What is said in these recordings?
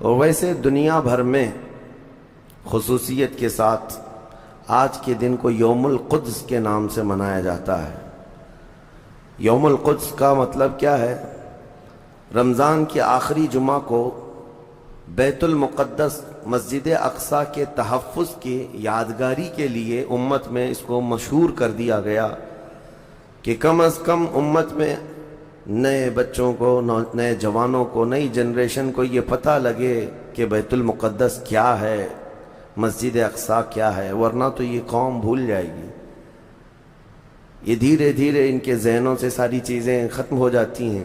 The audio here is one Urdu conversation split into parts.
اور ویسے دنیا بھر میں خصوصیت کے ساتھ آج کے دن کو یوم القدس کے نام سے منایا جاتا ہے۔ یوم القدس کا مطلب کیا ہے؟ رمضان کے آخری جمعہ کو بیت المقدس مسجد اقصی کے تحفظ کی یادگاری کے لیے امت میں اس کو مشہور کر دیا گیا کہ کم از کم امت میں نئے بچوں کو، نئے جوانوں کو، نئی جنریشن کو یہ پتہ لگے کہ بیت المقدس کیا ہے، مسجد اقصی کیا ہے، ورنہ تو یہ قوم بھول جائے گی۔ یہ دھیرے دھیرے ان کے ذہنوں سے ساری چیزیں ختم ہو جاتی ہیں۔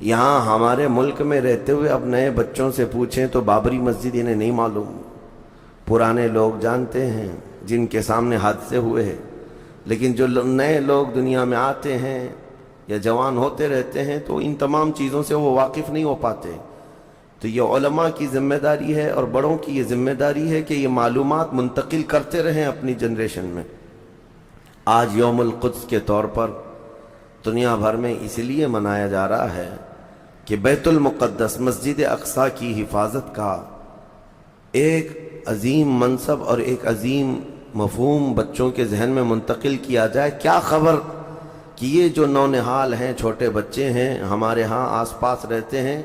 یہاں ہمارے ملک میں رہتے ہوئے اب نئے بچوں سے پوچھیں تو بابری مسجد انہیں نہیں معلوم، پرانے لوگ جانتے ہیں جن کے سامنے حادثے ہوئے ہیں، لیکن جو نئے لوگ دنیا میں آتے ہیں یا جوان ہوتے رہتے ہیں تو ان تمام چیزوں سے وہ واقف نہیں ہو پاتے۔ تو یہ علماء کی ذمہ داری ہے اور بڑوں کی یہ ذمہ داری ہے کہ یہ معلومات منتقل کرتے رہیں اپنی جنریشن میں۔ آج یوم القدس کے طور پر دنیا بھر میں اس لیے منایا جا رہا ہے کہ بیت المقدس مسجد اقصی کی حفاظت کا ایک عظیم منصب اور ایک عظیم مفہوم بچوں کے ذہن میں منتقل کیا جائے۔ کیا خبر کہ یہ جو نونہال ہیں، چھوٹے بچے ہیں، ہمارے ہاں آس پاس رہتے ہیں،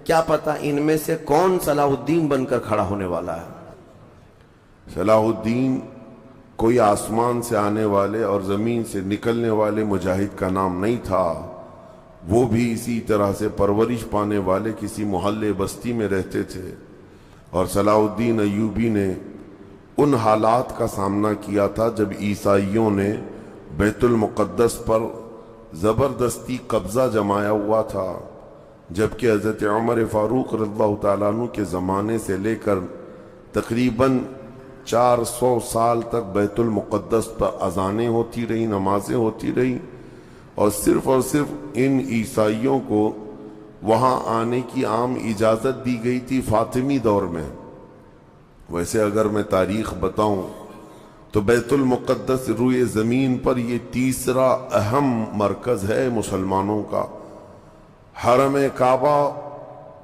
کیا پتہ ان میں سے کون صلاح الدین بن کر کھڑا ہونے والا ہے۔ صلاح الدین کوئی آسمان سے آنے والے اور زمین سے نکلنے والے مجاہد کا نام نہیں تھا، وہ بھی اسی طرح سے پرورش پانے والے کسی محلے بستی میں رہتے تھے، اور صلاح الدین ایوبی نے ان حالات کا سامنا کیا تھا جب عیسائیوں نے بیت المقدس پر زبردستی قبضہ جمایا ہوا تھا، جبکہ حضرت عمر فاروق رضی اللہ تعالیٰ عنہ کے زمانے سے لے کر تقریباً 400 سال تک بیت المقدس پر اذانیں ہوتی رہیں، نمازیں ہوتی رہیں، اور صرف ان عیسائیوں کو وہاں آنے کی عام اجازت دی گئی تھی فاطمی دور میں۔ ویسے اگر میں تاریخ بتاؤں تو بیت المقدس روئے زمین پر یہ تیسرا اہم مرکز ہے مسلمانوں کا۔ حرم کعبہ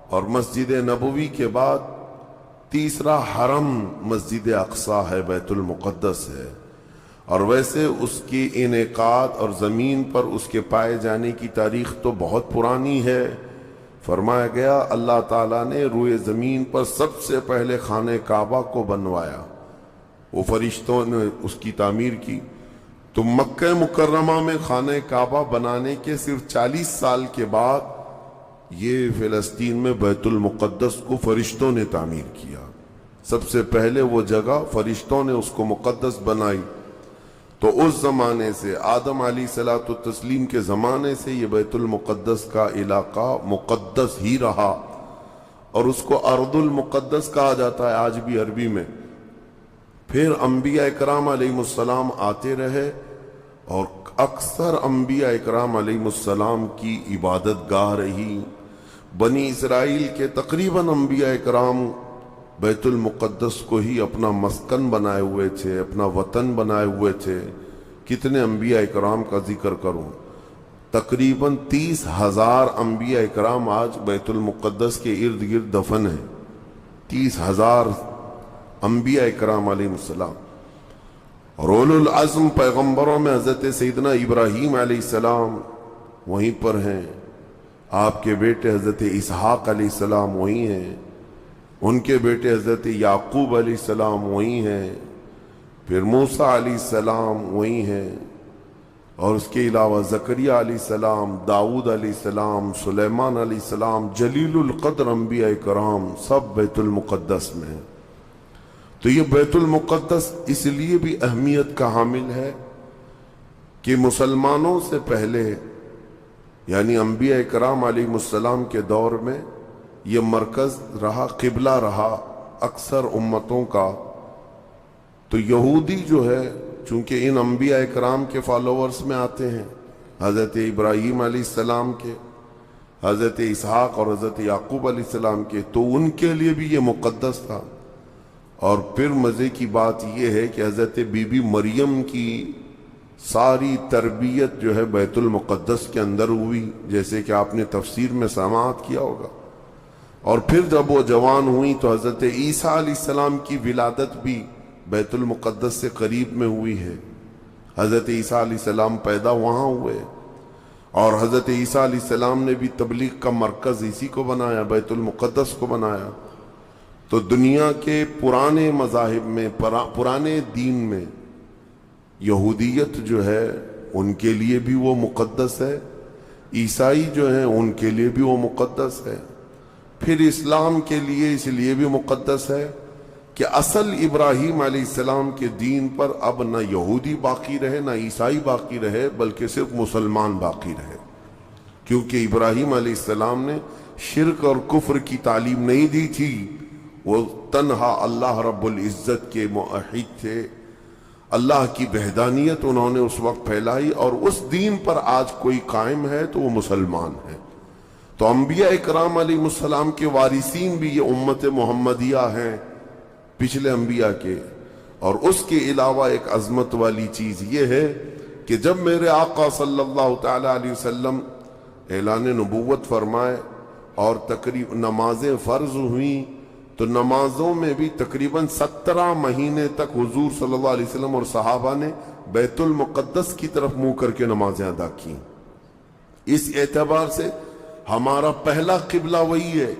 اور مسجد نبوی کے بعد تیسرا حرم مسجد اقصی ہے، بیت المقدس ہے، اور ویسے اس کی انعقاد اور زمین پر اس کے پائے جانے کی تاریخ تو بہت پرانی ہے۔ فرمایا گیا اللہ تعالیٰ نے روئے زمین پر سب سے پہلے خانہ کعبہ کو بنوایا، وہ فرشتوں نے اس کی تعمیر کی۔ تو مکہ مکرمہ میں خانہ کعبہ بنانے کے صرف 40 سال کے بعد یہ فلسطین میں بیت المقدس کو فرشتوں نے تعمیر کیا۔ سب سے پہلے وہ جگہ فرشتوں نے اس کو مقدس بنائی۔ تو اس زمانے سے آدم علیہ الصلوۃ والتسلیم کے زمانے سے یہ بیت المقدس کا علاقہ مقدس ہی رہا، اور اس کو ارض المقدس کہا جاتا ہے آج بھی عربی میں۔ پھر انبیاء اکرام علیہ السلام آتے رہے، اور اکثر انبیاء اکرام علیہ السلام کی عبادت گاہ رہی۔ بنی اسرائیل کے تقریباً انبیاء اکرام بیت المقدس کو ہی اپنا مسکن بنائے ہوئے تھے، اپنا وطن بنائے ہوئے تھے۔ کتنے انبیاء اکرام کا ذکر کروں، تقریباً 30,000 انبیاء اکرام آج بیت المقدس کے ارد گرد دفن ہیں۔ 30,000 انبیاء اکرام علیہ السلام، اور اولو العزم پیغمبروں میں حضرت سیدنا ابراہیم علیہ السلام وہیں پر ہیں، آپ کے بیٹے حضرت اسحاق علیہ السلام وہیں ہیں، ان کے بیٹے حضرت یعقوب علیہ السلام وہیں ہیں، پھر موسیٰ علیہ السلام وہیں ہیں، اور اس کے علاوہ زکریا علیہ السلام، داؤد علیہ السلام، سلیمان علیہ السلام، جلیل القدر انبیاء کرام سب بیت المقدس میں ہیں۔ تو یہ بیت المقدس اس لیے بھی اہمیت کا حامل ہے کہ مسلمانوں سے پہلے یعنی انبیاء کرام علیہ السلام کے دور میں یہ مرکز رہا، قبلہ رہا اکثر امتوں کا۔ تو یہودی جو ہے چونکہ ان انبیاء کرام کے فالوورز میں آتے ہیں، حضرت ابراہیم علیہ السلام کے، حضرت اسحاق اور حضرت یعقوب علیہ السلام کے، تو ان کے لیے بھی یہ مقدس تھا۔ اور پھر مزے کی بات یہ ہے کہ حضرت بی بی مریم کی ساری تربیت جو ہے بیت المقدس کے اندر ہوئی، جیسے کہ آپ نے تفسیر میں سماعت کیا ہوگا۔ اور پھر جب وہ جوان ہوئی تو حضرت عیسیٰ علیہ السلام کی ولادت بھی بیت المقدس سے قریب میں ہوئی ہے. حضرت عیسیٰ علیہ السلام پیدا وہاں ہوئے اور حضرت عیسیٰ علیہ السلام نے بھی تبلیغ کا مرکز اسی کو بنایا, بیت المقدس کو بنایا. تو دنیا کے پرانے مذاہب میں, پرانے دین میں یہودیت جو ہے ان کے لیے بھی وہ مقدس ہے, عیسائی جو ہیں ان کے لیے بھی وہ مقدس ہے, پھر اسلام کے لیے اس لیے بھی مقدس ہے کہ اصل ابراہیم علیہ السلام کے دین پر اب نہ یہودی باقی رہے نہ عیسائی باقی رہے, بلکہ صرف مسلمان باقی رہے. کیونکہ ابراہیم علیہ السلام نے شرک اور کفر کی تعلیم نہیں دی تھی, وہ تنہا اللہ رب العزت کے موحد تھے. اللہ کی وحدانیت انہوں نے اس وقت پھیلائی اور اس دین پر آج کوئی قائم ہے تو وہ مسلمان ہے. تو انبیاء اکرام علیہ السلام کے وارثین بھی یہ امت محمدیہ ہیں پچھلے انبیاء کے. اور اس کے علاوہ ایک عظمت والی چیز یہ ہے کہ جب میرے آقا صلی اللہ تعالی علیہ وسلم اعلان نبوت فرمائے اور نمازیں فرض ہوئیں تو نمازوں میں بھی تقریباً 17 مہینے تک حضور صلی اللہ علیہ وسلم اور صحابہ نے بیت المقدس کی طرف منہ کر کے نمازیں ادا کی. اس اعتبار سے ہمارا پہلا قبلہ وہی ہے,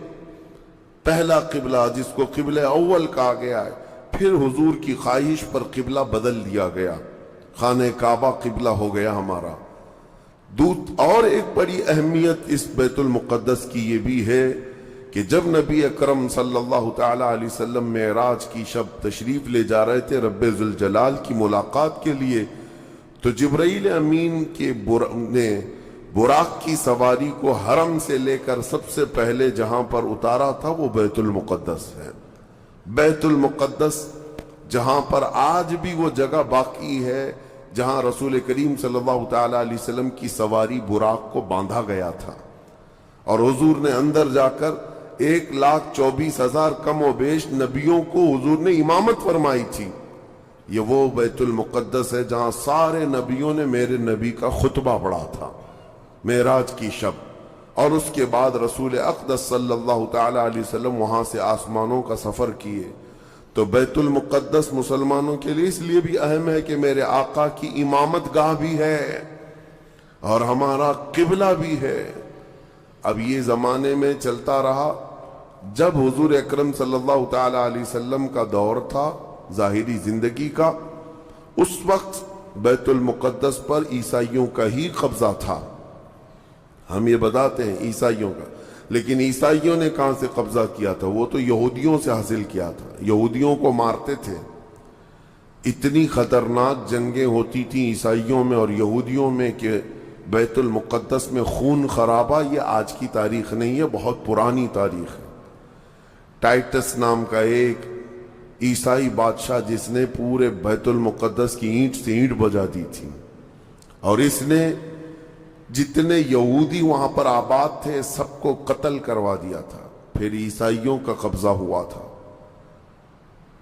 پہلا قبلہ جس کو قبلہ اول کہا گیا ہے. پھر حضور کی خواہش پر قبلہ بدل دیا گیا, خانہ کعبہ قبلہ ہو گیا ہمارا. اور ایک بڑی اہمیت اس بیت المقدس کی یہ بھی ہے کہ جب نبی اکرم صلی اللہ تعالی علیہ وسلم معراج کی شب تشریف لے جا رہے تھے رب ذوالجلال کی ملاقات کے لیے, تو جبرائیل امین نے براق کی سواری کو حرم سے لے کر سب سے پہلے جہاں پر اتارا تھا وہ بیت المقدس ہے. بیت المقدس جہاں پر آج بھی وہ جگہ باقی ہے جہاں رسول کریم صلی اللہ تعالی علیہ وسلم کی سواری براق کو باندھا گیا تھا, اور حضور نے اندر جا کر 1,24,000 کم و بیش نبیوں کو حضور نے امامت فرمائی تھی. یہ وہ بیت المقدس ہے جہاں سارے نبیوں نے میرے نبی کا خطبہ پڑھا تھا معراج کی شب, اور اس کے بعد رسول اقدس صلی اللہ تعالی علیہ وسلم وہاں سے آسمانوں کا سفر کیے. تو بیت المقدس مسلمانوں کے لیے اس لیے بھی اہم ہے کہ میرے آقا کی امامت گاہ بھی ہے اور ہمارا قبلہ بھی ہے. اب یہ زمانے میں چلتا رہا, جب حضور اکرم صلی اللہ تعالی علیہ وسلم کا دور تھا ظاہری زندگی کا, اس وقت بیت المقدس پر عیسائیوں کا ہی قبضہ تھا. ہم یہ بتاتے ہیں عیسائیوں کا, لیکن عیسائیوں نے کہاں سے قبضہ کیا تھا؟ وہ تو یہودیوں سے حاصل کیا تھا, یہودیوں کو مارتے تھے. اتنی خطرناک جنگیں ہوتی تھیں عیسائیوں میں اور یہودیوں میں کہ بیت المقدس میں خون خرابہ یہ آج کی تاریخ نہیں ہے, بہت پرانی تاریخ ہے. ٹائٹس نام کا ایک عیسائی بادشاہ جس نے پورے بیت المقدس کی اینٹ سے اینٹ بجا دی تھی, اور اس نے جتنے یہودی وہاں پر آباد تھے سب کو قتل کروا دیا تھا. پھر عیسائیوں کا قبضہ ہوا تھا.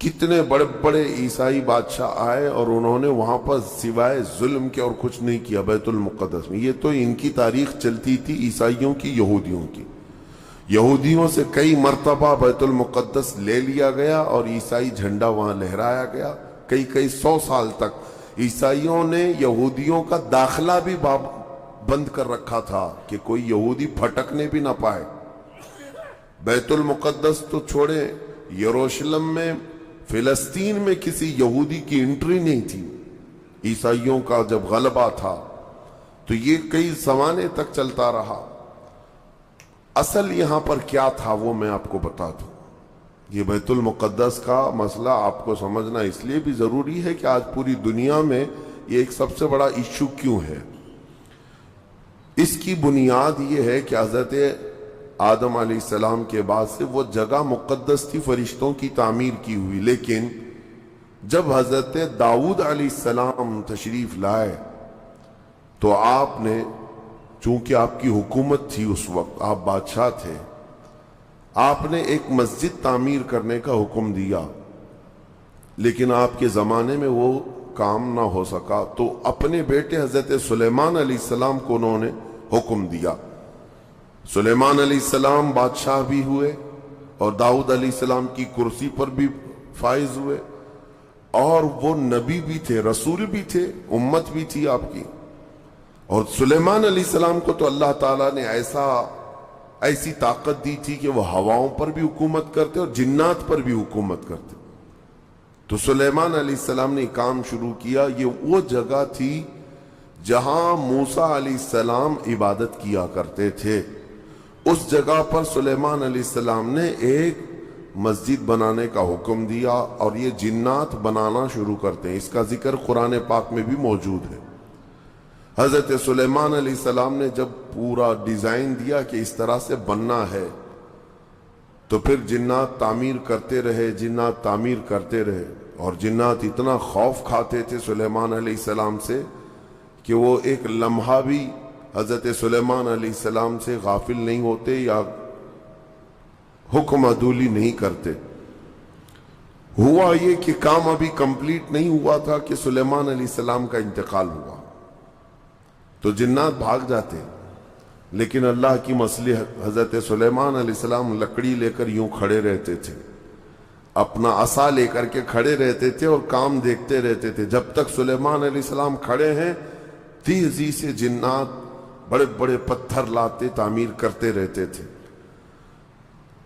کتنے بڑے بڑے عیسائی بادشاہ آئے اور انہوں نے وہاں پر سوائے ظلم کے اور کچھ نہیں کیا بیت المقدس میں. یہ تو ان کی تاریخ چلتی تھی عیسائیوں کی, یہودیوں کی. یہودیوں سے کئی مرتبہ بیت المقدس لے لیا گیا اور عیسائی جھنڈا وہاں لہرایا گیا. کئی 100 سال تک عیسائیوں نے یہودیوں کا داخلہ بھی بند کر رکھا تھا کہ کوئی یہودی پھٹکنے بھی نہ پائے. بیت المقدس تو چھوڑے, یروشلم میں فلسطین میں کسی یہودی کی انٹری نہیں تھی. عیسائیوں کا جب غلبہ تھا تو یہ کئی زمانے تک چلتا رہا. اصل یہاں پر کیا تھا وہ میں آپ کو بتا دوں. یہ بیت المقدس کا مسئلہ آپ کو سمجھنا اس لیے بھی ضروری ہے کہ آج پوری دنیا میں یہ ایک سب سے بڑا ایشو کیوں ہے. اس کی بنیاد یہ ہے کہ حضرت آدم علیہ السلام کے بعد سے وہ جگہ مقدس تھی, فرشتوں کی تعمیر کی ہوئی. لیکن جب حضرت داؤد علیہ السلام تشریف لائے تو آپ نے, چونکہ آپ کی حکومت تھی اس وقت, آپ بادشاہ تھے, آپ نے ایک مسجد تعمیر کرنے کا حکم دیا. لیکن آپ کے زمانے میں وہ کام نہ ہو سکا تو اپنے بیٹے حضرت سلیمان علیہ السلام کو انہوں نے حکم دیا. سلیمان علیہ السلام بادشاہ بھی ہوئے اور داؤد علیہ السلام کی کرسی پر بھی فائز ہوئے، اور وہ نبی بھی تھے، رسول بھی تھے، امت بھی تھی آپ کی۔ اور سلیمان علیہ السلام کو تو اللہ تعالیٰ نے ایسی طاقت دی تھی کہ وہ ہواؤں پر بھی حکومت کرتے اور جنات پر بھی حکومت کرتے۔ تو سلیمان علیہ السلام نے کام شروع کیا۔ یہ وہ جگہ تھی جہاں موسیٰ علیہ السلام عبادت کیا کرتے تھے، اس جگہ پر سلیمان علیہ السلام نے ایک مسجد بنانے کا حکم دیا، اور یہ جنات بنانا شروع کرتے ہیں۔ اس کا ذکر قرآن پاک میں بھی موجود ہے۔ حضرت سلیمان علیہ السلام نے جب پورا ڈیزائن دیا کہ اس طرح سے بننا ہے، تو پھر جنات تعمیر کرتے رہے، جنات تعمیر کرتے رہے، اور جنات اتنا خوف کھاتے تھے سلیمان علیہ السلام سے کہ وہ ایک لمحہ بھی حضرت سلیمان علیہ السلام سے غافل نہیں ہوتے یا حکم عدولی نہیں کرتے۔ ہوا یہ کہ کام ابھی کمپلیٹ نہیں ہوا تھا کہ سلیمان علیہ السلام کا انتقال ہوا، تو جنات بھاگ جاتے، لیکن اللہ کی مصلحت، حضرت سلیمان علیہ السلام لکڑی لے کر یوں کھڑے رہتے تھے، اپنا عصا لے کر کے کھڑے رہتے تھے اور کام دیکھتے رہتے تھے۔ جب تک سلیمان علیہ السلام کھڑے ہیں، تیزی سے جنات بڑے بڑے پتھر لاتے تعمیر کرتے رہتے تھے۔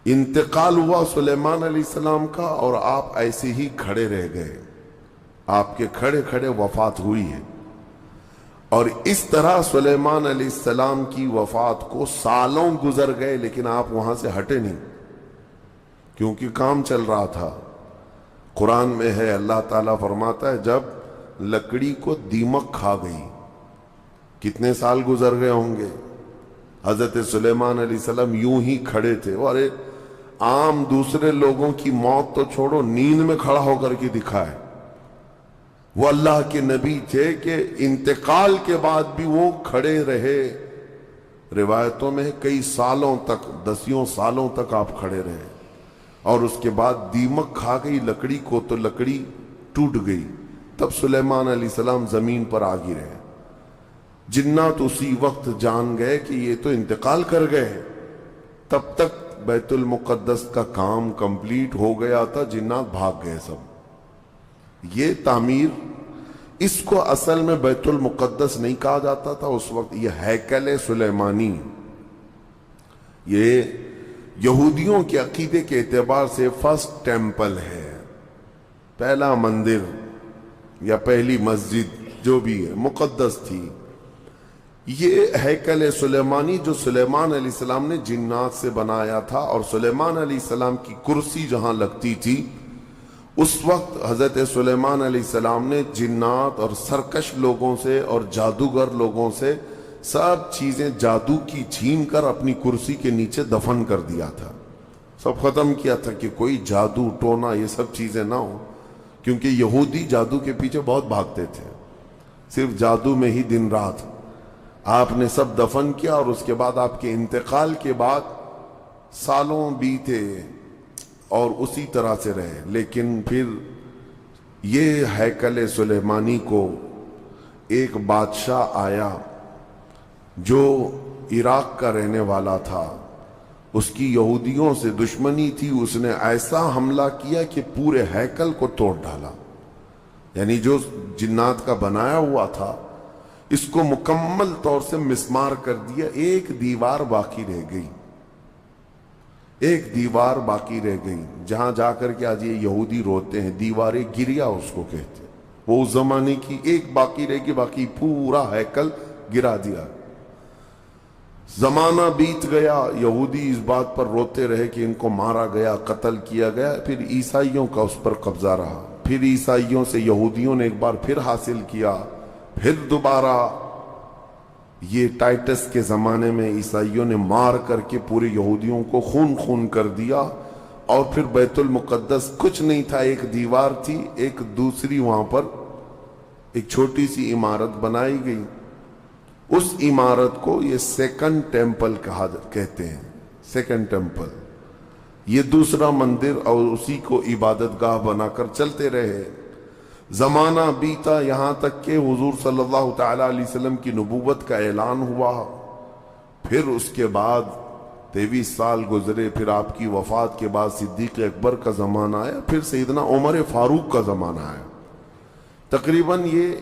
انتقال ہوا سلیمان علیہ السلام کا، اور آپ ایسے ہی کھڑے رہ گئے، آپ کے کھڑے کھڑے وفات ہوئی ہے۔ اور اس طرح سلیمان علیہ السلام کی وفات کو سالوں گزر گئے، لیکن آپ وہاں سے ہٹے نہیں، کیونکہ کام چل رہا تھا۔ قرآن میں ہے، اللہ تعالیٰ فرماتا ہے جب لکڑی کو دیمک کھا گئی، کتنے سال گزر گئے ہوں گے، حضرت سلیمان علیہ السلام یوں ہی کھڑے تھے۔ اور عام دوسرے لوگوں کی موت تو چھوڑو، نیند میں کھڑا ہو کر کے دکھائے۔ وہ اللہ کے نبی تھے کہ انتقال کے بعد بھی وہ کھڑے رہے۔ روایتوں میں کئی سالوں تک، دسیوں سالوں تک آپ کھڑے رہے، اور اس کے بعد دیمک کھا گئی لکڑی کو، تو لکڑی ٹوٹ گئی، تب سلیمان علیہ السلام زمین پر آ گرے۔ جنات اسی وقت جان گئے کہ یہ تو انتقال کر گئے۔ تب تک بیت المقدس کا کام کمپلیٹ ہو گیا تھا، جنات بھاگ گئے سب۔ یہ تعمیر، اس کو اصل میں بیت المقدس نہیں کہا جاتا تھا اس وقت، یہ ہیکل سلیمانی، یہ یہودیوں کے عقیدے کے اعتبار سے فرسٹ ٹیمپل ہے، پہلا مندر یا پہلی مسجد جو بھی ہے، مقدس تھی۔ یہ ہیکل سلیمانی جو سلیمان علیہ السلام نے جنات سے بنایا تھا، اور سلیمان علیہ السلام کی کرسی جہاں لگتی تھی، اس وقت حضرت سلیمان علیہ السلام نے جنات اور سرکش لوگوں سے اور جادوگر لوگوں سے سب چیزیں جادو کی چھین کر اپنی کرسی کے نیچے دفن کر دیا تھا، سب ختم کیا تھا کہ کوئی جادو ٹونا یہ سب چیزیں نہ ہو، کیونکہ یہودی جادو کے پیچھے بہت بھاگتے تھے، صرف جادو میں ہی دن رات۔ آپ نے سب دفن کیا، اور اس کے بعد آپ کے انتقال کے بعد سالوں بیتے اور اسی طرح سے رہے۔ لیکن پھر یہ ہیکل سلیمانی کو ایک بادشاہ آیا جو عراق کا رہنے والا تھا، اس کی یہودیوں سے دشمنی تھی، اس نے ایسا حملہ کیا کہ پورے ہیکل کو توڑ ڈالا، یعنی جو جنات کا بنایا ہوا تھا اس کو مکمل طور سے مسمار کر دیا، ایک دیوار باقی رہ گئی، ایک دیوار باقی رہ گئی، جہاں جا کر کے آج یہ یہودی روتے ہیں، دیوار گریا اس کو کہتے ہیں، وہ اس زمانے کی ایک باقی رہ گئی، باقی پورا ہیکل گرا دیا۔ زمانہ بیت گیا، یہودی اس بات پر روتے رہے کہ ان کو مارا گیا، قتل کیا گیا، پھر عیسائیوں کا اس پر قبضہ رہا، پھر عیسائیوں سے یہودیوں نے ایک بار پھر حاصل کیا، پھر دوبارہ یہ ٹائٹس کے زمانے میں عیسائیوں نے مار کر کے پورے یہودیوں کو خون خون کر دیا، اور پھر بیت المقدس کچھ نہیں تھا، ایک دیوار تھی، ایک دوسری وہاں پر ایک چھوٹی سی عمارت بنائی گئی، اس عمارت کو یہ سیکنڈ ٹیمپل کہتے ہیں، سیکنڈ ٹیمپل، یہ دوسرا مندر، اور اسی کو عبادت گاہ بنا کر چلتے رہے۔ زمانہ بیتا، یہاں تک کہ حضور صلی اللہ تعالی علیہ وسلم کی نبوت کا اعلان ہوا، پھر اس کے بعد 23 سال گزرے، پھر آپ کی وفات کے بعد صدیق اکبر کا زمانہ آیا، پھر سیدنا عمر فاروق کا زمانہ آیا۔ تقریباً یہ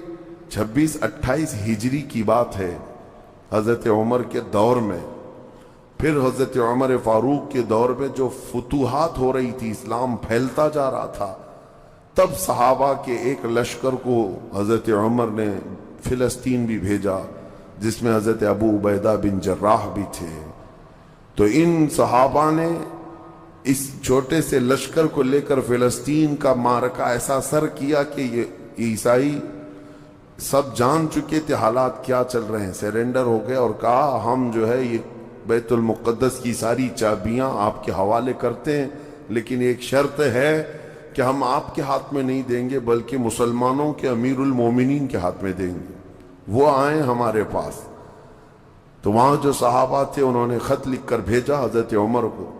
26-28 ہجری کی بات ہے حضرت عمر کے دور میں۔ پھر حضرت عمر فاروق کے دور میں جو فتوحات ہو رہی تھی، اسلام پھیلتا جا رہا تھا، تب صحابہ کے ایک لشکر کو حضرت عمر نے فلسطین بھی بھیجا، جس میں حضرت ابو عبیدہ بن جراح بھی تھے۔ تو ان صحابہ نے اس چھوٹے سے لشکر کو لے کر فلسطین کا معرکہ ایسا سر کیا کہ یہ عیسائی سب جان چکے تھے حالات کیا چل رہے ہیں، سیرنڈر ہو گئے اور کہا ہم جو ہے یہ بیت المقدس کی ساری چابیاں آپ کے حوالے کرتے ہیں، لیکن ایک شرط ہے کہ ہم آپ کے ہاتھ میں نہیں دیں گے بلکہ مسلمانوں کے امیر المومنین کے ہاتھ میں دیں گے، وہ آئیں ہمارے پاس۔ تو وہاں جو صحابہ تھے انہوں نے خط لکھ کر بھیجا حضرت عمر کو۔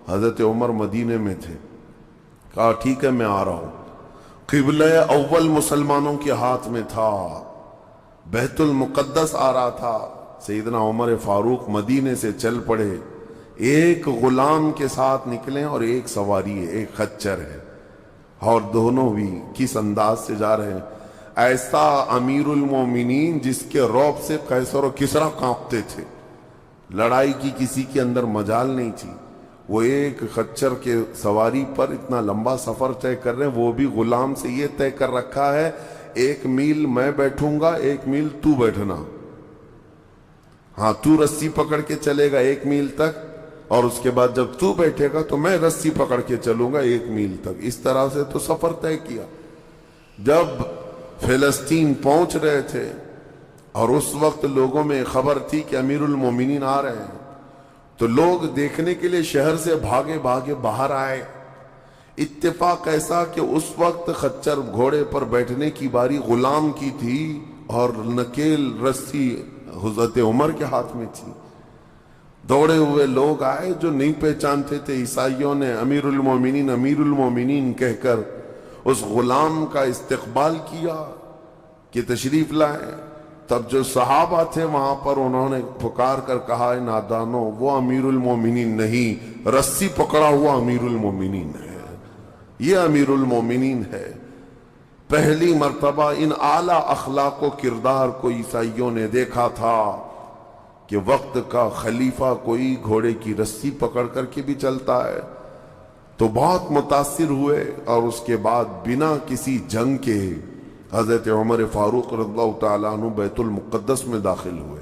حضرت عمر مدینے میں تھے، کہا ٹھیک ہے میں آ رہا ہوں۔ قبلہ اول مسلمانوں کے ہاتھ میں تھا، بیت المقدس آ رہا تھا۔ سیدنا عمر فاروق مدینے سے چل پڑے، ایک غلام کے ساتھ نکلے اور ایک سواری ہے، ایک خچر ہے، اور دونوں بھی کس انداز سے جا رہے ہیں، ایسا امیر المومنین جس کے رعب سے قیصر و کسریٰ کانپتے تھے، لڑائی کی کسی کے اندر مجال نہیں تھی۔ وہ ایک خچر کے سواری پر اتنا لمبا سفر طے کر رہے ہیں، وہ بھی غلام سے یہ طے کر رکھا ہے 1 میل میں بیٹھوں گا، 1 میل تو بیٹھنا، ہاں تو رسی پکڑ کے چلے گا 1 میل تک، اور اس کے بعد جب تو بیٹھے گا تو میں رسی پکڑ کے چلوں گا 1 میل تک۔ اس طرح سے تو سفر طے کیا۔ جب فلسطین پہنچ رہے تھے اور اس وقت لوگوں میں خبر تھی کہ امیر المومنین آ رہے ہیں، تو لوگ دیکھنے کے لیے شہر سے بھاگے بھاگے باہر آئے۔ اتفاق ایسا کہ اس وقت خچر گھوڑے پر بیٹھنے کی باری غلام کی تھی اور نکیل رسی حضرت عمر کے ہاتھ میں تھی۔ دوڑے ہوئے لوگ آئے جو نہیں پہچانتے تھے، عیسائیوں نے امیر المومنین کہہ کر اس غلام کا استقبال کیا کہ تشریف لائیں۔ تب جو صحابہ تھے وہاں پر انہوں نے پکار کر کہا اے نادانو، وہ امیر المومنین نہیں، رسی پکڑا ہوا امیر المومنین ہے، یہ امیر المومنین ہے۔ پہلی مرتبہ ان اعلیٰ اخلاق و کردار کو عیسائیوں نے دیکھا تھا کہ وقت کا خلیفہ کوئی گھوڑے کی رسی پکڑ کر کے بھی چلتا ہے، تو بہت متاثر ہوئے، اور اس کے بعد بنا کسی جنگ کے حضرت عمر فاروق رضی اللہ تعالیٰ عنہ بیت المقدس میں داخل ہوئے،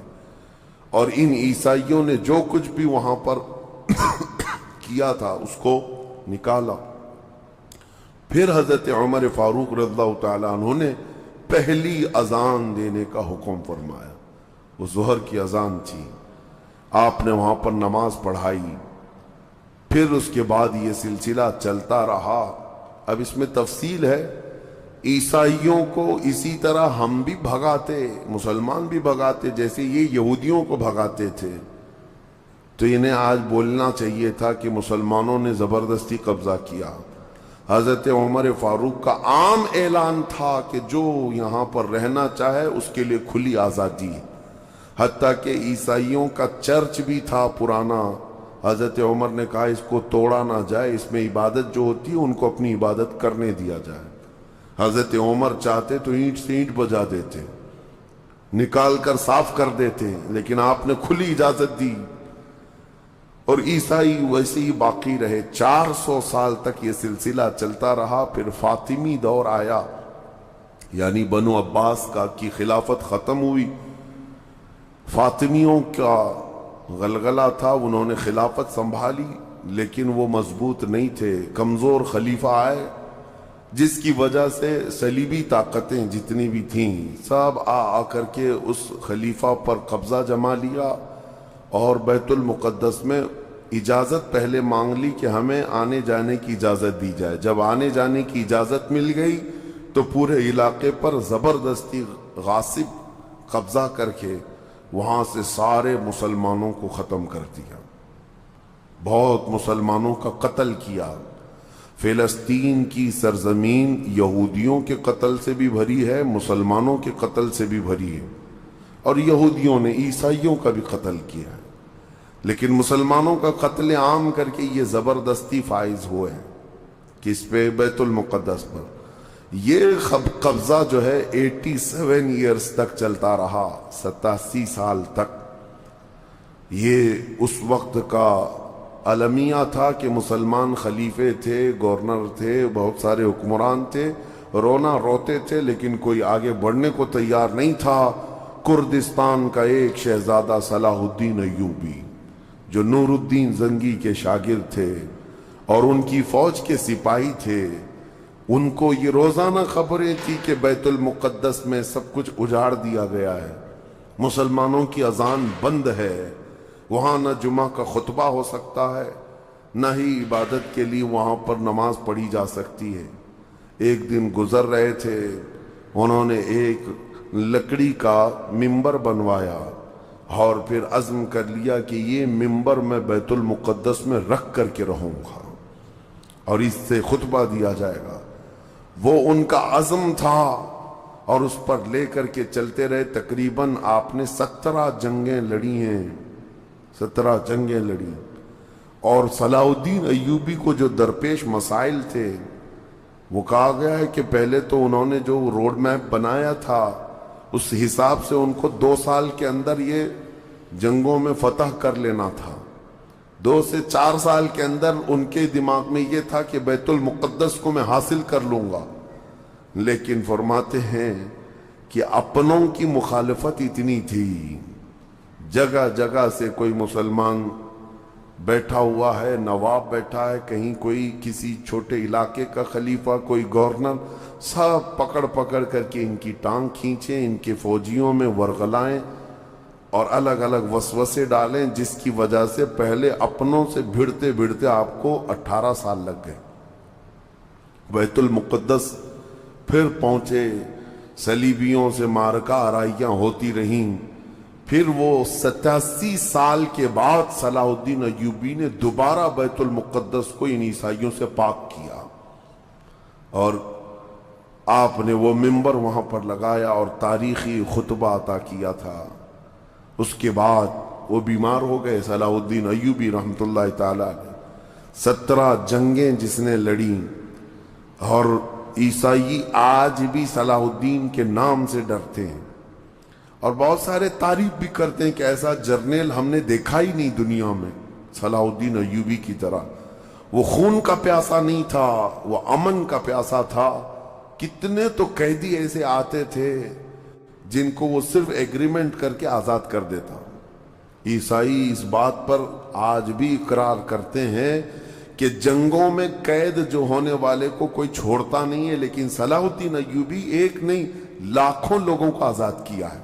اور ان عیسائیوں نے جو کچھ بھی وہاں پر کیا تھا اس کو نکالا۔ پھر حضرت عمر فاروق رضی اللہ تعالیٰ عنہ نے پہلی اذان دینے کا حکم فرمایا، وہ ظہر کی اذان تھی، آپ نے وہاں پر نماز پڑھائی۔ پھر اس کے بعد یہ سلسلہ چلتا رہا۔ اب اس میں تفصیل ہے، عیسائیوں کو اسی طرح ہم بھی بھگاتے، مسلمان بھی بھگاتے، جیسے یہ یہودیوں کو بھگاتے تھے۔ تو انہیں آج بولنا چاہیے تھا کہ مسلمانوں نے زبردستی قبضہ کیا۔ حضرت عمر فاروق کا عام اعلان تھا کہ جو یہاں پر رہنا چاہے اس کے لیے کھلی آزادی، حتیٰ کہ عیسائیوں کا چرچ بھی تھا پرانا، حضرت عمر نے کہا اس کو توڑا نہ جائے، اس میں عبادت جو ہوتی ہے ان کو اپنی عبادت کرنے دیا جائے۔ حضرت عمر چاہتے تو اینٹ سے اینٹ بجا دیتے، نکال کر صاف کر دیتے، لیکن آپ نے کھلی اجازت دی، اور عیسائی ویسے ہی باقی رہے۔ 400 سال تک یہ سلسلہ چلتا رہا۔ پھر فاطمی دور آیا، یعنی بنو عباس کی خلافت ختم ہوئی۔ فاطمیوں کا غلغلہ تھا، انہوں نے خلافت سنبھالی، لیکن وہ مضبوط نہیں تھے، کمزور خلیفہ آئے، جس کی وجہ سے صلیبی طاقتیں جتنی بھی تھیں سب آ کر کے اس خلیفہ پر قبضہ جما لیا، اور بیت المقدس میں اجازت پہلے مانگ لی کہ ہمیں آنے جانے کی اجازت دی جائے۔ جب آنے جانے کی اجازت مل گئی تو پورے علاقے پر زبردستی غاصب قبضہ کر کے وہاں سے سارے مسلمانوں کو ختم کر دیا، بہت مسلمانوں کا قتل کیا۔ فلسطین کی سرزمین یہودیوں کے قتل سے بھی بھری ہے، مسلمانوں کے قتل سے بھی بھری ہے، اور یہودیوں نے عیسائیوں کا بھی قتل کیا ہے۔ لیکن مسلمانوں کا قتل عام کر کے یہ زبردستی فائز ہوئے ہیں کہ اس پہ بیت المقدس پر یہ قبضہ جو ہے 87 ایئرز تک چلتا رہا، 87 سال تک۔ یہ اس وقت کا المیہ تھا کہ مسلمان خلیفے تھے، گورنر تھے، بہت سارے حکمران تھے، رونا روتے تھے، لیکن کوئی آگے بڑھنے کو تیار نہیں تھا۔ کردستان کا ایک شہزادہ صلاح الدین ایوبی جو نور الدین زنگی کے شاگرد تھے اور ان کی فوج کے سپاہی تھے، ان کو یہ روزانہ خبریں تھی کہ بیت المقدس میں سب کچھ اجاڑ دیا گیا ہے، مسلمانوں کی اذان بند ہے، وہاں نہ جمعہ کا خطبہ ہو سکتا ہے، نہ ہی عبادت کے لیے وہاں پر نماز پڑھی جا سکتی ہے۔ ایک دن گزر رہے تھے، انہوں نے ایک لکڑی کا ممبر بنوایا اور پھر عزم کر لیا کہ یہ ممبر میں بیت المقدس میں رکھ کر کے رہوں گا اور اس سے خطبہ دیا جائے گا۔ وہ ان کا عزم تھا اور اس پر لے کر کے چلتے رہے۔ تقریباً آپ نے 17 جنگیں لڑی ہیں، 17 جنگیں لڑی، اور صلاح الدین ایوبی کو جو درپیش مسائل تھے وہ کہا گیا ہے کہ پہلے تو انہوں نے جو روڈ میپ بنایا تھا اس حساب سے ان کو 2 سال کے اندر یہ جنگوں میں فتح کر لینا تھا۔ 2 سے 4 سال کے اندر ان کے دماغ میں یہ تھا کہ بیت المقدس کو میں حاصل کر لوں گا، لیکن فرماتے ہیں کہ اپنوں کی مخالفت اتنی تھی، جگہ جگہ سے کوئی مسلمان بیٹھا ہوا ہے، نواب بیٹھا ہے، کہیں کوئی کسی چھوٹے علاقے کا خلیفہ، کوئی گورنر، سب پکڑ پکڑ کر کے ان کی ٹانگ کھینچیں، ان کے فوجیوں میں ورغلائیں اور الگ الگ وسوسے ڈالیں، جس کی وجہ سے پہلے اپنوں سے بھیڑتے بھیڑتے آپ کو 18 سال لگ گئے۔ بیت المقدس پھر پہنچے، صلیبیوں سے معرکہ آرائیاں ہوتی رہیں، پھر وہ 87 سال کے بعد صلاح الدین ایوبی نے دوبارہ بیت المقدس کو ان عیسائیوں سے پاک کیا اور آپ نے وہ ممبر وہاں پر لگایا اور تاریخی خطبہ عطا کیا تھا۔ اس کے بعد وہ بیمار ہو گئے صلاح الدین ایوبی رحمت اللہ تعالی علیہ۔ 17 جنگیں جس نے لڑی، اور عیسائی آج بھی صلاح الدین کے نام سے ڈرتے ہیں اور بہت سارے تعریف بھی کرتے ہیں کہ ایسا جرنیل ہم نے دیکھا ہی نہیں دنیا میں صلاح الدین ایوبی کی طرح۔ وہ خون کا پیاسا نہیں تھا، وہ امن کا پیاسا تھا۔ کتنے تو قیدی ایسے آتے تھے جن کو وہ صرف ایگریمنٹ کر کے آزاد کر دیتا۔ عیسائی اس بات پر آج بھی اقرار کرتے ہیں کہ جنگوں میں قید جو ہونے والے کو کوئی چھوڑتا نہیں ہے، لیکن صلاح الدین ایوبی ایک نہیں لاکھوں لوگوں کو آزاد کیا ہے،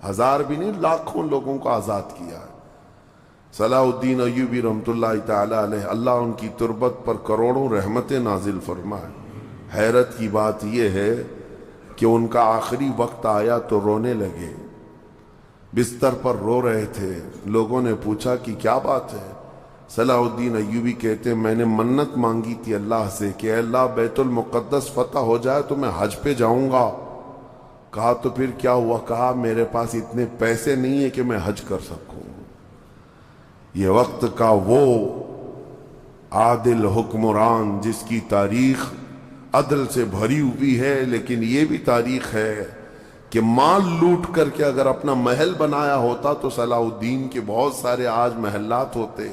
1000 بھی نہیں، لاکھوں لوگوں کو آزاد کیا ہے۔ صلاح الدین ایوبی رحمت اللہ تعالی علیہ، اللہ ان کی تربت پر کروڑوں رحمتیں نازل فرمائے۔ حیرت کی بات یہ ہے کہ ان کا آخری وقت آیا تو رونے لگے، بستر پر رو رہے تھے۔ لوگوں نے پوچھا کہ کیا بات ہے؟ صلاح الدین ایوبی کہتے ہیں میں نے منت مانگی تھی اللہ سے کہ اے اللہ بیت المقدس فتح ہو جائے تو میں حج پہ جاؤں گا۔ کہا تو پھر کیا ہوا؟ کہا میرے پاس اتنے پیسے نہیں ہیں کہ میں حج کر سکوں۔ یہ وقت کا وہ عادل حکمران جس کی تاریخ عدل سے بھری ہوئی ہے، لیکن یہ بھی تاریخ ہے کہ مال لوٹ کر کے اگر اپنا محل بنایا ہوتا تو صلاح الدین کے بہت سارے آج محلات ہوتے،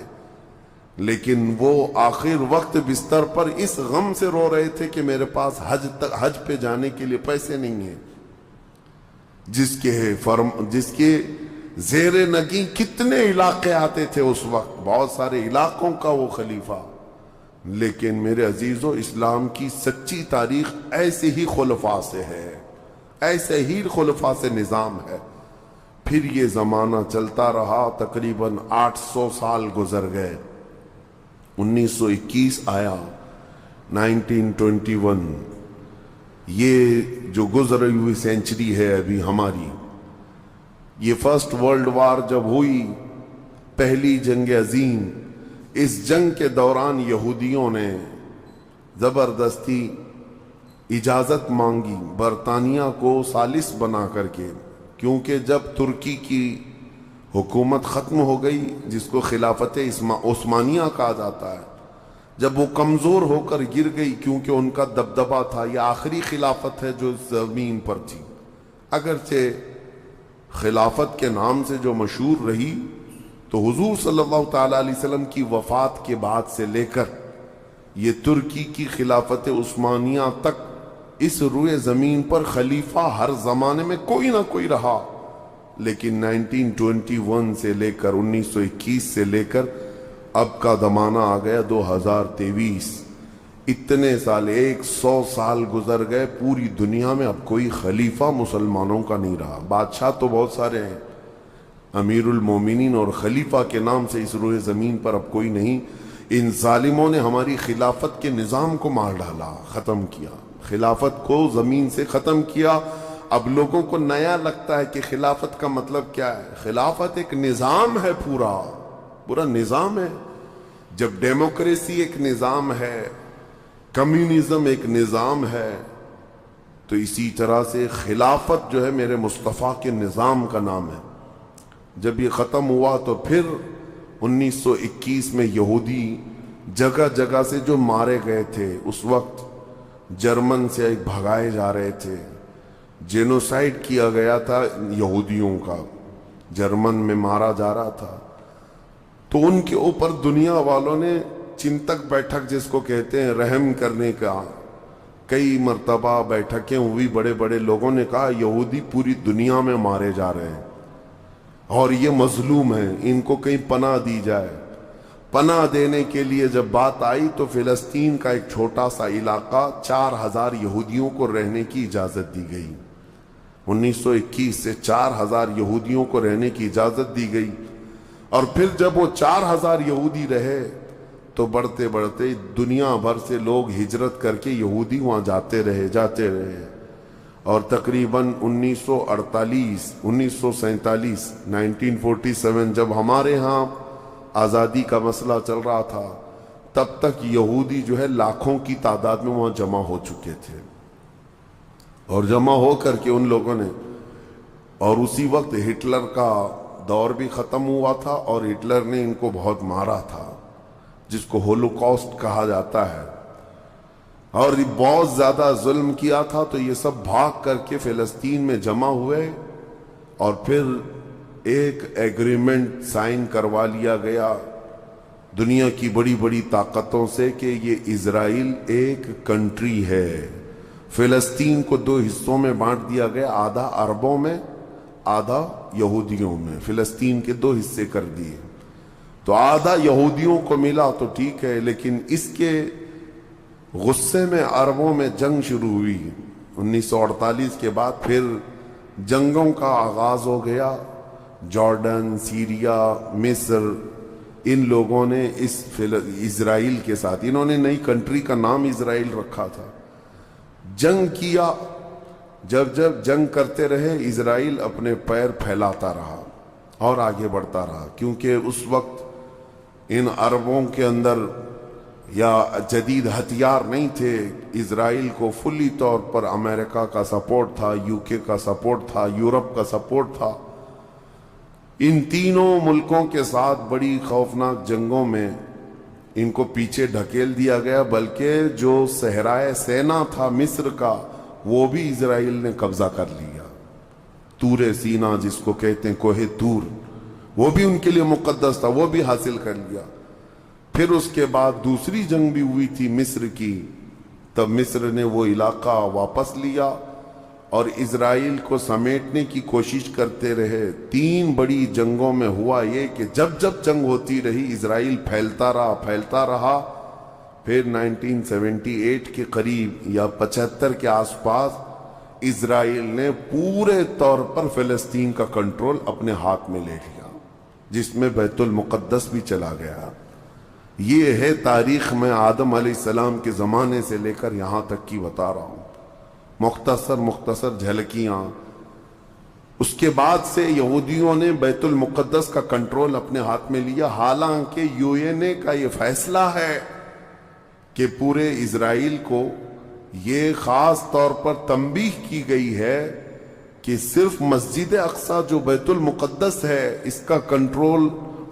لیکن وہ آخر وقت بستر پر اس غم سے رو رہے تھے کہ میرے پاس حج پہ جانے کے لیے پیسے نہیں ہیں۔ جس کے زیر نگیں کتنے علاقے آتے تھے اس وقت، بہت سارے علاقوں کا وہ خلیفہ۔ لیکن میرے عزیزو، اسلام کی سچی تاریخ ایسے ہی خلفاء سے ہے، ایسے ہی خلفاء سے نظام ہے۔ پھر یہ زمانہ چلتا رہا، تقریباً 800 سال گزر گئے، 1921 آیا، 1921، یہ جو گزری ہوئی سینچری ہے ابھی ہماری، یہ فرسٹ ورلڈ وار جب ہوئی، پہلی جنگ عظیم، اس جنگ کے دوران یہودیوں نے زبردستی اجازت مانگی برطانیہ کو ثالث بنا کر کے، کیونکہ جب ترکی کی حکومت ختم ہو گئی جس کو خلافت عثمانیہ کہا جاتا ہے. جب وہ کمزور ہو کر گر گئی کیونکہ ان کا دبدبہ تھا، یہ آخری خلافت ہے جو زمین پر تھی. اگرچہ خلافت کے نام سے جو مشہور رہی تو حضور صلی اللہ تعالی علیہ وسلم کی وفات کے بعد سے لے کر یہ ترکی کی خلافت عثمانیہ تک اس روئے زمین پر خلیفہ ہر زمانے میں کوئی نہ کوئی رہا. لیکن 1921 سے لے کر 1921 سے لے کر اب کا زمانہ آ گیا 2023، اتنے سال 100 سال گزر گئے، پوری دنیا میں اب کوئی خلیفہ مسلمانوں کا نہیں رہا. بادشاہ تو بہت سارے ہیں، امیر المومنین اور خلیفہ کے نام سے اس روئے زمین پر اب کوئی نہیں. ان ظالموں نے ہماری خلافت کے نظام کو مار ڈالا، ختم کیا، خلافت کو زمین سے ختم کیا. اب لوگوں کو نیا لگتا ہے کہ خلافت کا مطلب کیا ہے. خلافت ایک نظام ہے، پورا نظام ہے. جب ڈیموکریسی ایک نظام ہے، کمیونزم ایک نظام ہے، تو اسی طرح سے خلافت جو ہے میرے مصطفیٰ کے نظام کا نام ہے. جب یہ ختم ہوا تو پھر 1921 میں یہودی جگہ جگہ سے جو مارے گئے تھے، اس وقت جرمن سے بھگائے جا رہے تھے، جینوسائیڈ کیا گیا تھا یہودیوں کا، جرمن میں مارا جا رہا تھا. تو ان کے اوپر دنیا والوں نے چنتک بیٹھک جس کو کہتے ہیں رحم کرنے کا، کئی مرتبہ بیٹھکیں ہوئی. بڑے بڑے لوگوں نے کہا یہودی پوری دنیا میں مارے جا رہے ہیں اور یہ مظلوم ہیں، ان کو کہیں پناہ دی جائے. پناہ دینے کے لیے جب بات آئی تو فلسطین کا ایک چھوٹا سا علاقہ 4000 یہودیوں کو رہنے کی اجازت دی گئی. 1921 سے 4000 یہودیوں کو رہنے کی اجازت دی گئی. اور پھر جب وہ 4000 یہودی رہے تو بڑھتے بڑھتے دنیا بھر سے لوگ ہجرت کر کے یہودی وہاں جاتے رہے. اور تقریباً 1948 1947 1947 جب ہمارے ہاں آزادی کا مسئلہ چل رہا تھا، تب تک یہودی جو ہے لاکھوں کی تعداد میں وہاں جمع ہو چکے تھے. اور جمع ہو کر کے ان لوگوں نے، اور اسی وقت ہٹلر کا دور بھی ختم ہوا تھا اور ہٹلر نے ان کو بہت مارا تھا، جس کو ہولوکاسٹ کہا جاتا ہے، اور بہت زیادہ ظلم کیا تھا. تو یہ سب بھاگ کر کے فلسطین میں جمع ہوئے اور پھر ایک ایگریمنٹ سائن کروا لیا گیا دنیا کی بڑی بڑی طاقتوں سے کہ یہ اسرائیل ایک کنٹری ہے. فلسطین کو 2 حصوں میں بانٹ دیا گیا، آدھا عربوں میں آدھا یہودیوں میں. فلسطین کے 2 حصے کر دیے. تو آدھا یہودیوں کو ملا تو ٹھیک ہے، لیکن اس کے غصے میں عربوں میں جنگ شروع ہوئی. 1948 کے بعد پھر جنگوں کا آغاز ہو گیا. جارڈن، سیریا، مصر، ان لوگوں نے اسرائیل کے ساتھ، انہوں نے نئی کنٹری کا نام اسرائیل رکھا تھا، جنگ کیا. جب جنگ کرتے رہے، اسرائیل اپنے پیر پھیلاتا رہا اور آگے بڑھتا رہا، کیونکہ اس وقت ان عربوں کے اندر یا جدید ہتھیار نہیں تھے. اسرائیل کو فلی طور پر امریکہ کا سپورٹ تھا، UK کا سپورٹ تھا، یورپ کا سپورٹ تھا. ان تینوں ملکوں کے ساتھ بڑی خوفناک جنگوں میں ان کو پیچھے ڈھکیل دیا گیا. بلکہ جو صحرائے سینا تھا مصر کا، وہ بھی اسرائیل نے قبضہ کر لیا. طور سینا جس کو کہتے ہیں، کوہ طور، وہ بھی ان کے لیے مقدس تھا، وہ بھی حاصل کر لیا. پھر اس کے بعد دوسری جنگ بھی ہوئی تھی مصر کی، تب مصر نے وہ علاقہ واپس لیا اور اسرائیل کو سمیٹنے کی کوشش کرتے رہے. 3 بڑی جنگوں میں ہوا یہ کہ جب جنگ ہوتی رہی، اسرائیل پھیلتا رہا. پھر 1978 کے قریب یا 75 کے آس پاس اسرائیل نے پورے طور پر فلسطین کا کنٹرول اپنے ہاتھ میں لے لیا، جس میں بیت المقدس بھی چلا گیا. یہ ہے تاریخ میں آدم علیہ السلام کے زمانے سے لے کر یہاں تک کی بتا رہا ہوں، مختصر جھلکیاں. اس کے بعد سے یہودیوں نے بیت المقدس کا کنٹرول اپنے ہاتھ میں لیا. حالانکہ UN کا یہ فیصلہ ہے کہ پورے اسرائیل کو یہ خاص طور پر تنبیہ کی گئی ہے کہ صرف مسجد اقصی جو بیت المقدس ہے اس کا کنٹرول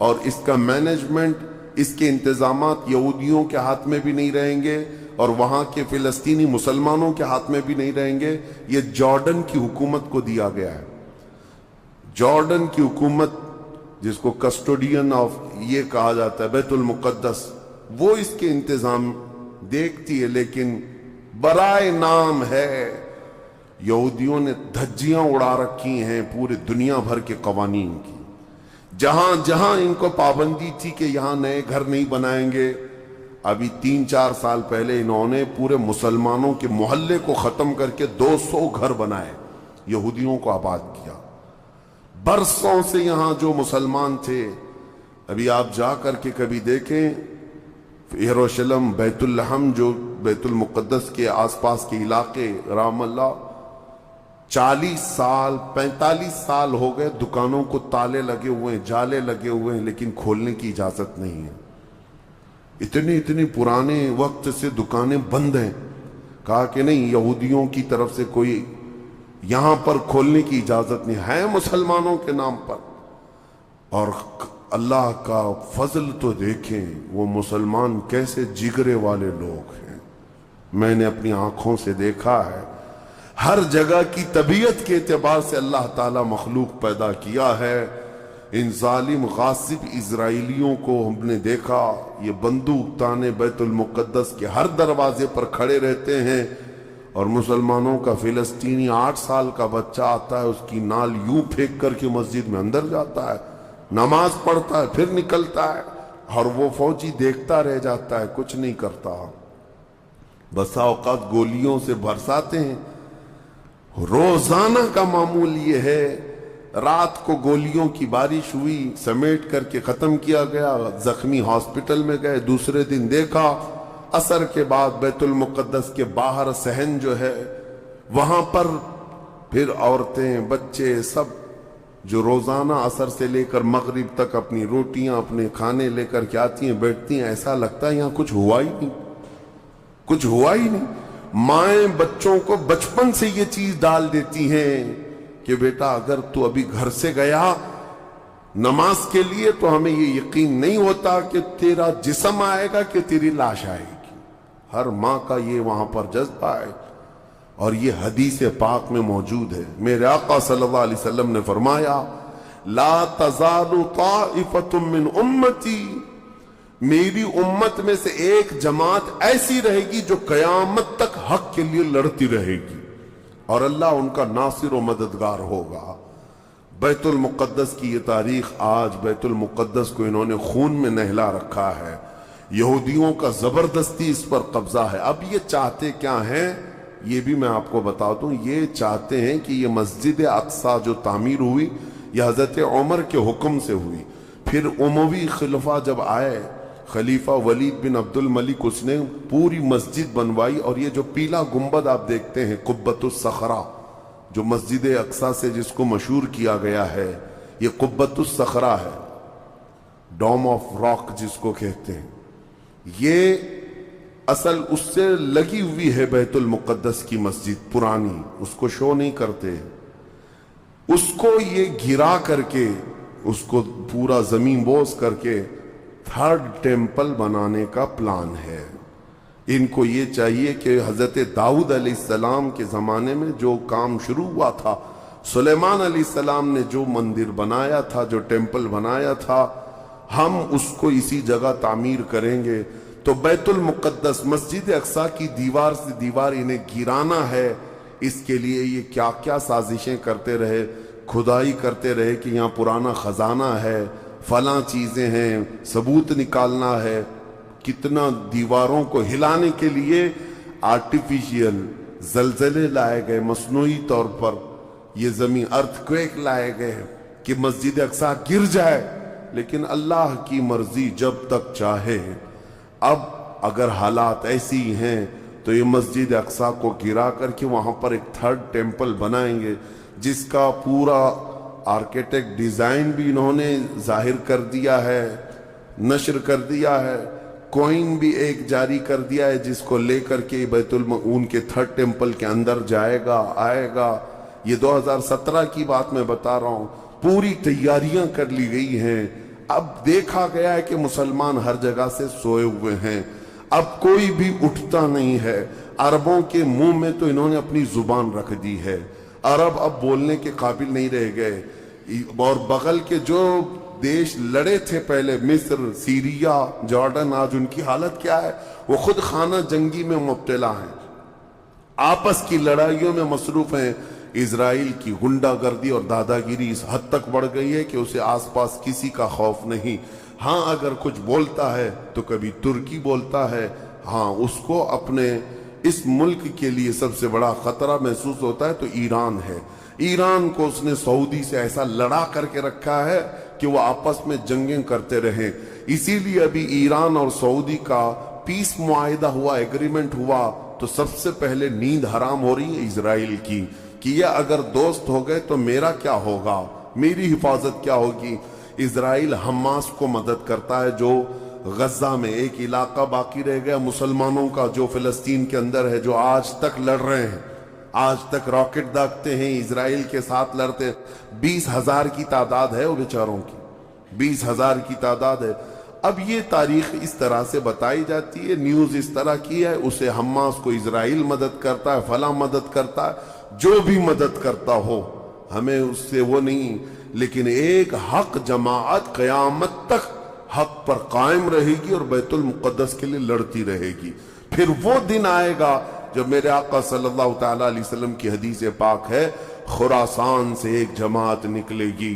اور اس کا مینجمنٹ، اس کے انتظامات یہودیوں کے ہاتھ میں بھی نہیں رہیں گے اور وہاں کے فلسطینی مسلمانوں کے ہاتھ میں بھی نہیں رہیں گے، یہ جارڈن کی حکومت کو دیا گیا ہے۔ جارڈن کی حکومت جس کو کسٹوڈین آف یہ کہا جاتا ہے بیت المقدس، وہ اس کے انتظام دیکھتی ہے، لیکن برائے نام ہے یہودیوں نے دھجیاں اڑا رکھی ہیں پورے دنیا بھر کے قوانین کی۔ جہاں جہاں ان کو پابندی تھی کہ یہاں نئے گھر نہیں بنائیں گے، ابھی 3-4 سال پہلے انہوں نے پورے مسلمانوں کے محلے کو ختم کر کے 200 گھر بنائے، یہودیوں کو آباد کیا۔ برسوں سے یہاں جو مسلمان تھے، ابھی آپ جا کر کے کبھی دیکھیں یروشلم، بیت الحم جو بیت المقدس کے آس پاس کے علاقے، رام اللہ، 40 سال 45 سال ہو گئے دکانوں کو تالے لگے ہوئے ہیں، جالے لگے ہوئے ہیں، لیکن کھولنے کی اجازت نہیں ہے۔ اتنے پرانے وقت سے دکانیں بند ہیں، کہا کہ نہیں یہودیوں کی طرف سے کوئی یہاں پر کھولنے کی اجازت نہیں ہے، مسلمانوں کے نام پر۔ اور اللہ کا فضل تو دیکھیں، وہ مسلمان کیسے جگرے والے لوگ ہیں، میں نے اپنی آنکھوں سے دیکھا ہے۔ ہر جگہ کی طبیعت کے اعتبار سے اللہ تعالی مخلوق پیدا کیا ہے۔ ان ظالم غاصب اسرائیلیوں کو ہم نے دیکھا، یہ بندوق تانے بیت المقدس کے ہر دروازے پر کھڑے رہتے ہیں، اور مسلمانوں کا فلسطینی 8 سال کا بچہ آتا ہے، اس کی نال یوں پھینک کر کے مسجد میں اندر جاتا ہے، نماز پڑھتا ہے، پھر نکلتا ہے، اور وہ فوجی دیکھتا رہ جاتا ہے، کچھ نہیں کرتا۔ بسا اوقات گولیوں سے برساتے ہیں، روزانہ کا معمول یہ ہے۔ رات کو گولیوں کی بارش ہوئی، سمیٹ کر کے ختم کیا گیا، زخمی ہاسپٹل میں گئے، دوسرے دن دیکھا عصر کے بعد بیت المقدس کے باہر صحن جو ہے وہاں پر پھر عورتیں بچے سب جو روزانہ عصر سے لے کر مغرب تک اپنی روٹیاں اپنے کھانے لے کر کے آتی ہیں، بیٹھتی ہیں، ایسا لگتا ہے یہاں کچھ ہوا ہی نہیں، کچھ ہوا ہی نہیں۔ مائیں بچوں کو بچپن سے یہ چیز ڈال دیتی ہیں کہ بیٹا اگر تو ابھی گھر سے گیا نماز کے لیے تو ہمیں یہ یقین نہیں ہوتا کہ تیرا جسم آئے گا کہ تیری لاش آئے گی۔ ہر ماں کا یہ وہاں پر جذبہ ہے، اور یہ حدیث پاک میں موجود ہے۔ میرے آقا صلی اللہ علیہ وسلم نے فرمایا لا تزال طائفۃ من امتی، میری امت میں سے ایک جماعت ایسی رہے گی جو قیامت تک حق کے لیے لڑتی رہے گی، اور اللہ ان کا ناصر و مددگار ہوگا۔ بیت المقدس کی یہ تاریخ، آج بیت المقدس کو انہوں نے خون میں نہلا رکھا ہے، یہودیوں کا زبردستی اس پر قبضہ ہے۔ اب یہ چاہتے کیا ہیں یہ بھی میں آپ کو بتا دوں، یہ چاہتے ہیں کہ یہ مسجد اقصی جو تعمیر ہوئی یہ حضرت عمر کے حکم سے ہوئی، پھر اموی خلفاء جب آئے، خلیفہ ولید بن عبد الملک، اس نے پوری مسجد بنوائی، اور یہ جو پیلا گنبد آپ دیکھتے ہیں قبۃ الصخرہ جو مسجد اقصی سے جس کو مشہور کیا گیا ہے، یہ قبۃ الصخرہ ہے، ڈوم آف راک جس کو کہتے ہیں، یہ اصل اس سے لگی ہوئی ہے بیت المقدس کی مسجد پرانی، اس کو شو نہیں کرتے، اس کو یہ گرا کر کے اس کو پورا زمین بوس کر کے 3rd ٹیمپل بنانے کا پلان ہے۔ ان کو یہ چاہیے کہ حضرت داؤد علیہ السلام کے زمانے میں جو کام شروع ہوا تھا، سلیمان علیہ السلام نے جو مندر بنایا تھا، جو ٹیمپل بنایا تھا، ہم اس کو اسی جگہ تعمیر کریں گے۔ تو بیت المقدس مسجد اقصی کی دیوار سے دیوار انہیں گرانا ہے، اس کے لیے یہ کیا کیا سازشیں کرتے رہے، کھدائی کرتے رہے کہ یہاں پرانا خزانہ ہے، فلاں چیزیں ہیں، ثبوت نکالنا ہے، کتنا دیواروں کو ہلانے کے لیے آرٹیفیشیل زلزلے لائے گئے، مصنوعی طور پر یہ زمین ارتھ کویک لائے گئے کہ مسجد اقصی گر جائے، لیکن اللہ کی مرضی جب تک چاہے۔ اب اگر حالات ایسی ہیں تو یہ مسجد اقصی کو گرا کر کے وہاں پر ایک 3rd ٹیمپل بنائیں گے، جس کا پورا آرکیٹیکٹ ڈیزائن بھی انہوں نے ظاہر کر دیا ہے، نشر کر دیا ہے، کوئن بھی ایک جاری کر دیا ہے جس کو لے کر کے ان کے 3rd ٹیمپل کے اندر جائے گا، آئے گا۔ یہ 2017 کی بات میں بتا رہا ہوں، پوری تیاریاں کر لی گئی ہیں۔ اب دیکھا گیا ہے کہ مسلمان ہر جگہ سے سوئے ہوئے ہیں، اب کوئی بھی اٹھتا نہیں ہے۔ عربوں کے منہ میں تو انہوں نے اپنی زبان رکھ دی ہے، عرب اب بولنے کے قابل نہیں رہ گئے۔ اور بغل کے جو دیش لڑے تھے پہلے، مصر، سیریا، جارڈن، آج ان کی حالت کیا ہے؟ وہ خود خانہ جنگی میں مبتلا ہیں، آپس کی لڑائیوں میں مصروف ہیں۔ اسرائیل کی غنڈہ گردی اور دادا گیری اس حد تک بڑھ گئی ہے کہ اسے آس پاس کسی کا خوف نہیں۔ ہاں اگر کچھ بولتا ہے تو کبھی ترکی بولتا ہے، ہاں اس کو اپنے اس ملک کے لیے سب سے بڑا خطرہ محسوس ہوتا ہے تو ایران ہے۔ ایران کو اس نے سعودی سے ایسا لڑا کر کے رکھا ہے کہ وہ آپس میں جنگیں کرتے رہیں۔ اسی لیے ابھی ایران اور سعودی کا پیس معاہدہ ہوا، ایگریمنٹ ہوا، تو سب سے پہلے نیند حرام ہو رہی ہے اسرائیل کی کہ یہ اگر دوست ہو گئے تو میرا کیا ہوگا، میری حفاظت کیا ہوگی۔ اسرائیل حماس کو مدد کرتا ہے، جو غزہ میں ایک علاقہ باقی رہ گیا مسلمانوں کا جو فلسطین کے اندر ہے، جو آج تک لڑ رہے ہیں، آج تک راکٹ داغتے ہیں، اسرائیل کے ساتھ لڑتے ہیں۔ 20,000 کی تعداد ہے وہ بیچاروں کی، 20,000 کی تعداد ہے۔ اب یہ تاریخ اس طرح سے بتائی جاتی ہے، نیوز اس طرح کی ہے، اسے حماس کو اسرائیل مدد کرتا ہے، فلاں مدد کرتا ہے، جو بھی مدد کرتا ہو ہمیں اس سے وہ نہیں، لیکن ایک حق جماعت قیامت تک حق پر قائم رہے گی اور بیت المقدس کے لیے لڑتی رہے گی۔ پھر وہ دن آئے گا جب میرے آقا صلی اللہ تعالیٰ علیہ وسلم کی حدیث پاک ہے، خراسان سے ایک جماعت نکلے گی،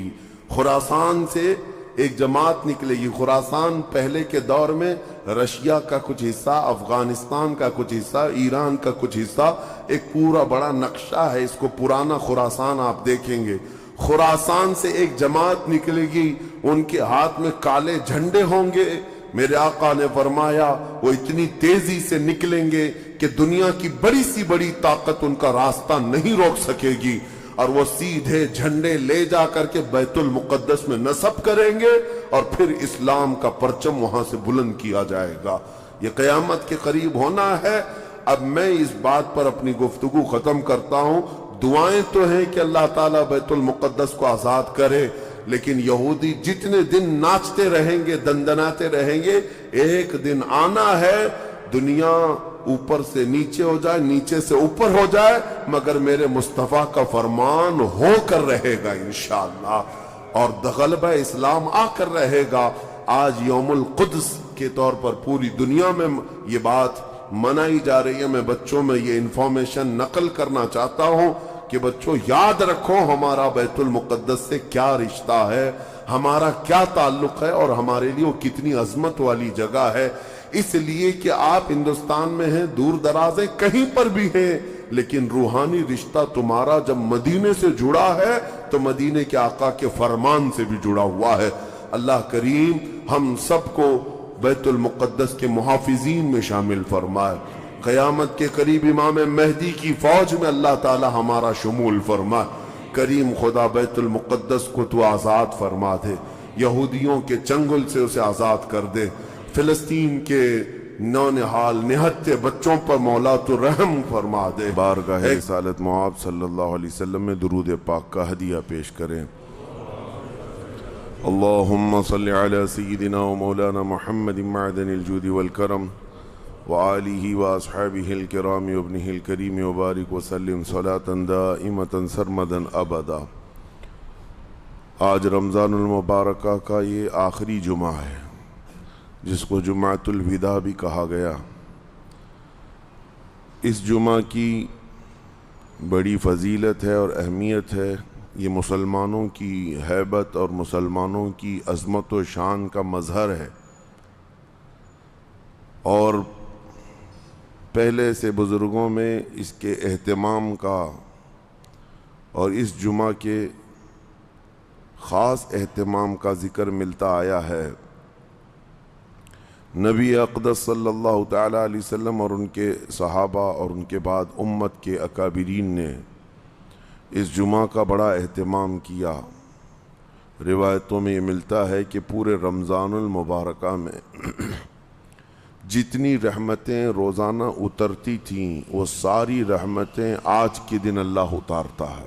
خراسان سے ایک جماعت نکلے گی۔ خراسان پہلے کے دور میں رشیا کا کچھ حصہ، افغانستان کا کچھ حصہ، ایران کا کچھ حصہ، ایک پورا بڑا نقشہ ہے، اس کو پرانا خراسان آپ دیکھیں گے۔ خراسان سے ایک جماعت نکلے گی، ان کے ہاتھ میں کالے جھنڈے ہوں گے۔ میرے آقا نے فرمایا وہ اتنی تیزی سے نکلیں گے کہ دنیا کی بڑی سی بڑی طاقت ان کا راستہ نہیں روک سکے گی، اور وہ سیدھے جھنڈے لے جا کر کے بیت المقدس میں نصب کریں گے، اور پھر اسلام کا پرچم وہاں سے بلند کیا جائے گا۔ یہ قیامت کے قریب ہونا ہے۔ اب میں اس بات پر اپنی گفتگو ختم کرتا ہوں۔ دعائیں تو ہیں کہ اللہ تعالیٰ بیت المقدس کو آزاد کرے، لیکن یہودی جتنے دن ناچتے رہیں گے، دندناتے رہیں گے، ایک دن آنا ہے دنیا اوپر سے نیچے ہو جائے، نیچے سے اوپر ہو جائے، مگر میرے مصطفیٰ کا فرمان ہو کر رہے گا انشاءاللہ، اور غلبہ اسلام آ کر رہے گا۔ آج یوم القدس کے طور پر پوری دنیا میں یہ بات منائی جا رہی ہے۔ میں بچوں میں یہ انفارمیشن نقل کرنا چاہتا ہوں کہ بچوں یاد رکھو ہمارا بیت المقدس سے کیا رشتہ ہے، ہمارا کیا تعلق ہے، اور ہمارے لیے وہ کتنی عظمت والی جگہ ہے۔ اس لیے کہ آپ ہندوستان میں ہیں، دور دراز ہیں، کہیں پر بھی ہیں، لیکن روحانی رشتہ تمہارا جب مدینے سے جڑا ہے تو مدینے کے آقا کے فرمان سے بھی جڑا ہوا ہے۔ اللہ کریم ہم سب کو بیت المقدس کے محافظین میں شامل فرمائے۔ قیامت کے قریب امام مہدی کی فوج میں اللہ تعالی ہمارا شمول فرمائے۔ کریم خدا بیت المقدس کو تو آزاد فرما دے، یہودیوں کے چنگل سے اسے آزاد کر دے، فلسطین کے نونحال نہتے بچوں پر مولا تو رحم فرما دے۔ بارگاہ رسالت معاب صلی اللہ علیہ وسلم میں درود پاک کا ہدیہ پیش کریں۔ اللہم صلی علی سیدنا و مولانا محمد معدن الجود والکرم وآلہ واصحابہ الکرام وابنہ الکریم وبارک وسلم صلاة دائمة سرمدا ابدا۔ آج رمضان المبارکہ کا یہ آخری جمعہ ہے جس کو جمعۃ الوداع بھی کہا گیا۔ اس جمعہ کی بڑی فضیلت ہے اور اہمیت ہے۔ یہ مسلمانوں کی ہیبت اور مسلمانوں کی عظمت و شان کا مظہر ہے، اور پہلے سے بزرگوں میں اس کے اہتمام کا اور اس جمعہ کے خاص اہتمام کا ذکر ملتا آیا ہے۔ نبی اقدس صلی اللہ تعالیٰ علیہ وسلم اور ان کے صحابہ اور ان کے بعد امت کے اکابرین نے اس جمعہ کا بڑا اہتمام کیا۔ روایتوں میں یہ ملتا ہے کہ پورے رمضان المبارکہ میں جتنی رحمتیں روزانہ اترتی تھیں وہ ساری رحمتیں آج کے دن اللہ اتارتا ہے۔